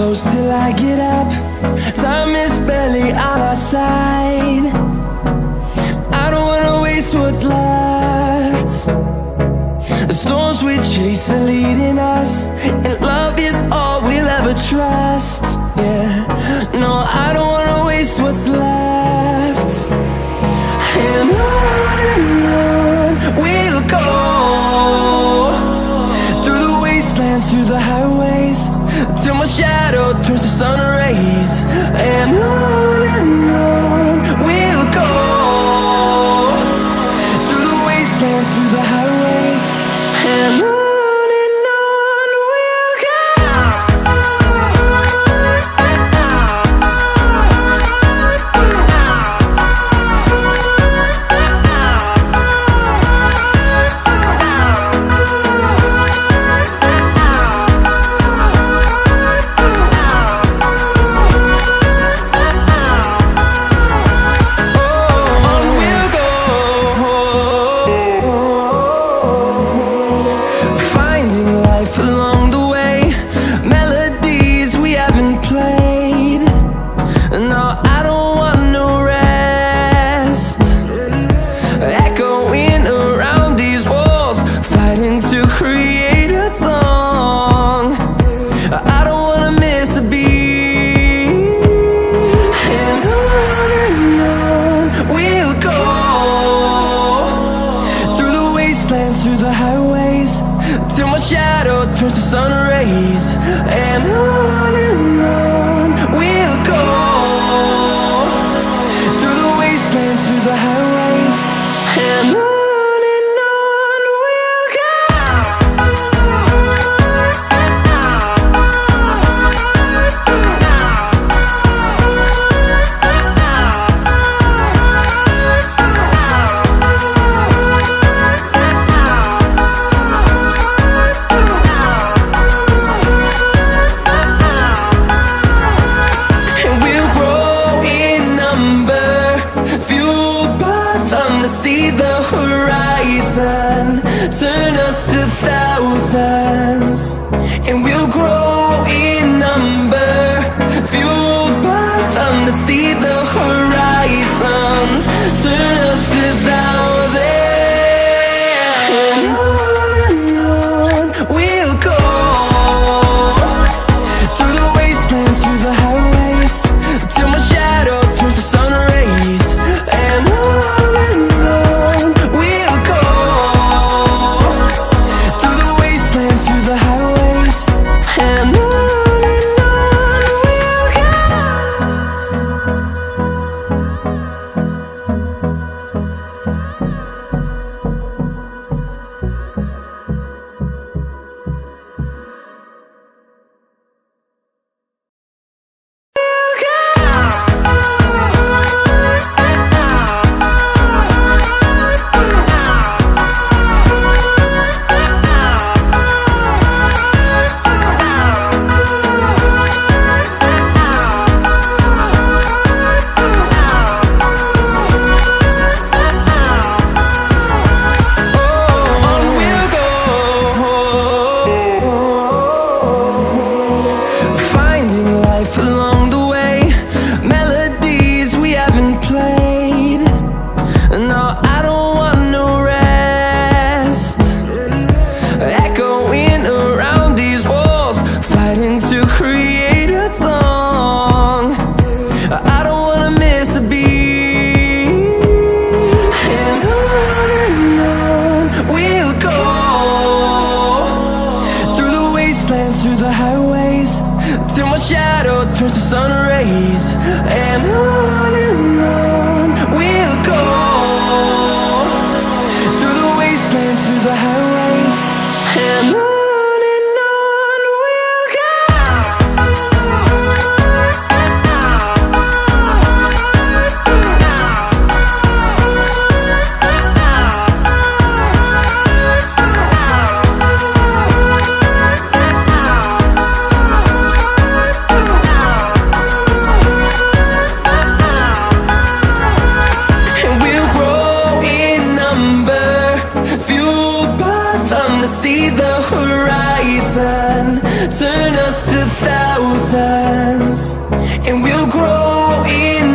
close till I get up. Time is barely on our side. I don't wanna waste what's left. The storms we chase are leading us, and love is all we'll ever trust. Yeah, no, I don't wanna waste what's left. And on we'll go, through the wastelands, through the highways, till my shadow turns to sun rays. And on we'll go, through the wastelands, through the highways, and on we'll go. Through the highways, till my shadow turns to sun rays. And on we'll go, through the wastelands, through the highways, and on we'll go. See the horizon, turn us to thousands, and we'll grow in number, fueled by them. To see the horizon, turn us to thousands.